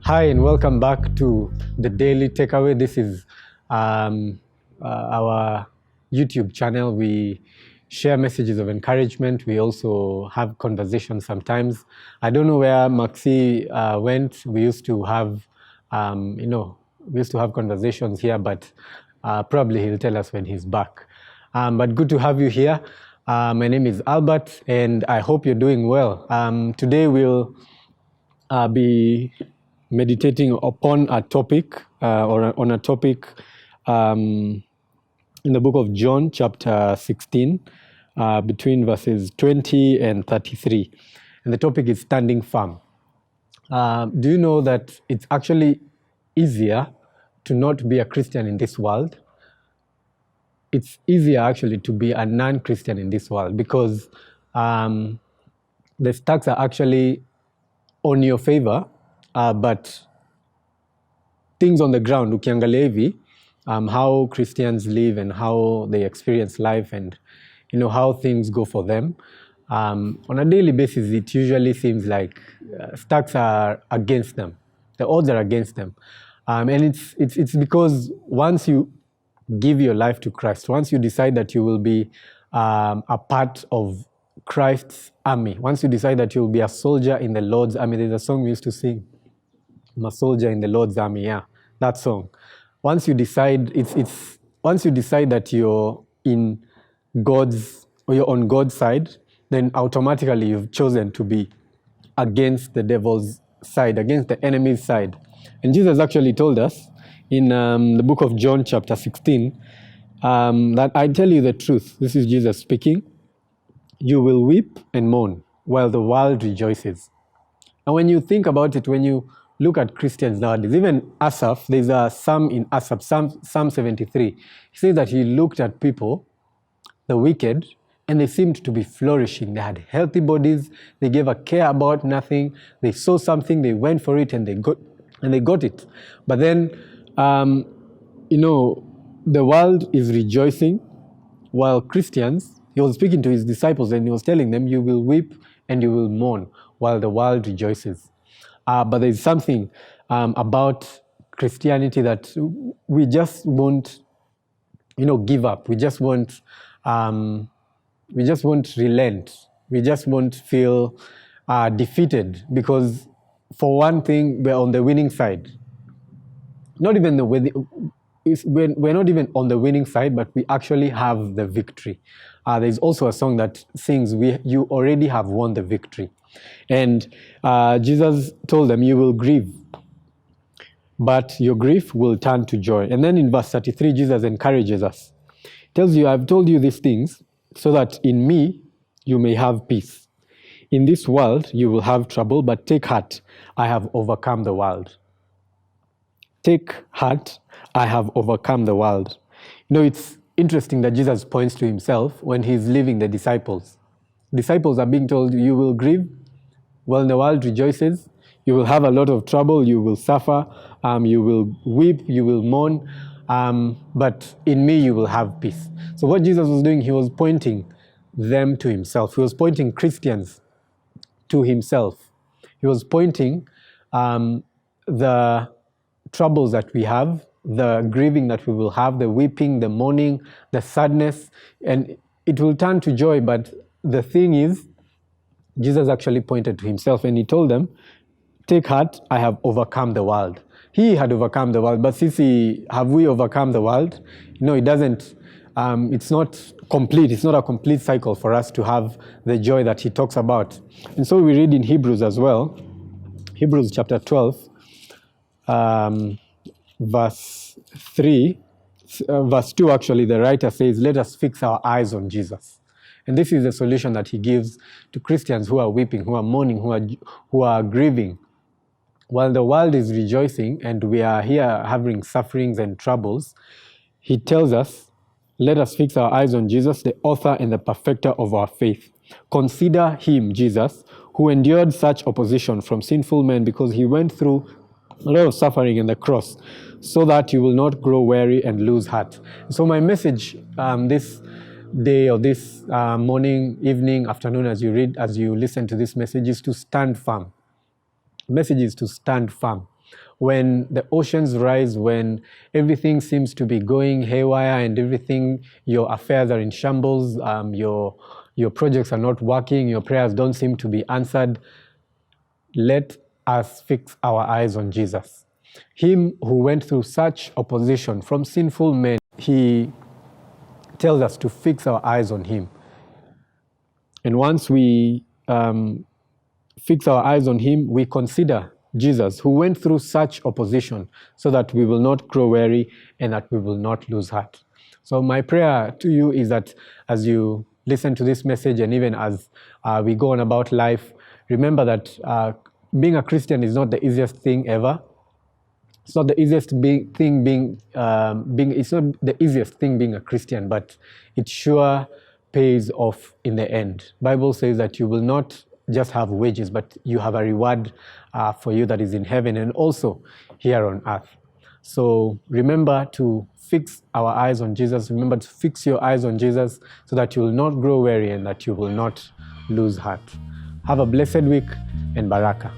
Hi, and welcome back to the Daily Takeaway. This is our YouTube channel. We share messages of encouragement. We also have conversations sometimes. I don't know where Maxi went. We used to have, conversations here, but probably he'll tell us when he's back. But good to have you here. My name is Albert, and I hope you're doing well. Today we'll be meditating upon a topic on a topic in the book of John, chapter 16, between verses 20 and 33. And the topic is standing firm. Do you know that it's actually easier to not be a Christian in this world? It's easier actually to be a non-Christian in this world because the stacks are actually on your favor. But things on the ground, ukiangalia hivi, how Christians live and how they experience life and, how things go for them. On a daily basis, it usually seems like stacks are against them. The odds are against them. And it's because once you give your life to Christ, once you decide that you will be a part of Christ's army, once you decide that you will be a soldier in the Lord's army, there's a song we used to sing, I'm a soldier in the Lord's army, yeah, that song. Once you decide, once you decide that you're in God's, or you're on God's side, then automatically you've chosen to be against the devil's side, against the enemy's side. And Jesus actually told us in the book of John, chapter 16, that I tell you the truth. This is Jesus speaking. You will weep and moan while the world rejoices. And when you think about it, when you look at Christians nowadays, even Asaph, there's a psalm in Asaph, Psalm 73. He says that he looked at people, the wicked, and they seemed to be flourishing. They had healthy bodies. They gave a care about nothing. They saw something, they went for it, and they got it. But then, the world is rejoicing, while Christians, he was speaking to his disciples, and he was telling them, you will weep and you will mourn while the world rejoices. But there's something about Christianity that we just won't, give up. We just won't relent. We just won't feel defeated because, for one thing, we're on the winning side. Not even we're not even on the winning side, but we actually have the victory. There's also a song that sings, you already have won the victory. And Jesus told them, you will grieve, but your grief will turn to joy. And then in verse 33, Jesus encourages us. He tells you, I've told you these things so that in me you may have peace. In this world you will have trouble, but take heart, I have overcome the world. Take heart, I have overcome the world. It's interesting that Jesus points to himself when he's leaving the disciples. Disciples are being told, you will grieve while the world rejoices. You will have a lot of trouble. You will suffer. You will weep. You will mourn. But in me, you will have peace. So what Jesus was doing, he was pointing them to himself. He was pointing Christians to himself. He was pointing the troubles that we have, the grieving that we will have, the weeping, the mourning, the sadness, and it will turn to joy. But the thing is, Jesus actually pointed to himself and he told them, take heart, I have overcome the world. He had overcome the world, but Sisi, have we overcome the world? It doesn't, it's not complete. It's not a complete cycle for us to have the joy that he talks about. And so we read in Hebrews as well, Hebrews chapter 12, verse 3, verse 2 actually, the writer says, let us fix our eyes on Jesus. And this is the solution that he gives to Christians who are weeping, who are mourning, who are grieving. While the world is rejoicing and we are here having sufferings and troubles, he tells us, let us fix our eyes on Jesus, the author and the perfecter of our faith. Consider him, Jesus, who endured such opposition from sinful men because he went through a lot of suffering in the cross, so that you will not grow weary and lose heart. So my message this day or this morning, evening, afternoon, as you listen to this message, is to stand firm. Message is to stand firm. When the oceans rise, when everything seems to be going haywire and everything, your affairs are in shambles, your projects are not working, your prayers don't seem to be answered, let us fix our eyes on Jesus. Him who went through such opposition from sinful men, he tells us to fix our eyes on him. And once we fix our eyes on him, we consider Jesus, who went through such opposition, so that we will not grow weary and that we will not lose heart. So my prayer to you is that as you listen to this message, and even as we go on about life, remember that being a Christian is not the easiest thing ever. It's not the easiest thing it's not the easiest thing being a Christian, but it sure pays off in the end. Bible says that you will not just have wages, but you have a reward for you that is in heaven and also here on earth. So remember to fix our eyes on Jesus. Remember to fix your eyes on Jesus, so that you will not grow weary and that you will not lose heart. Have a blessed week and Baraka.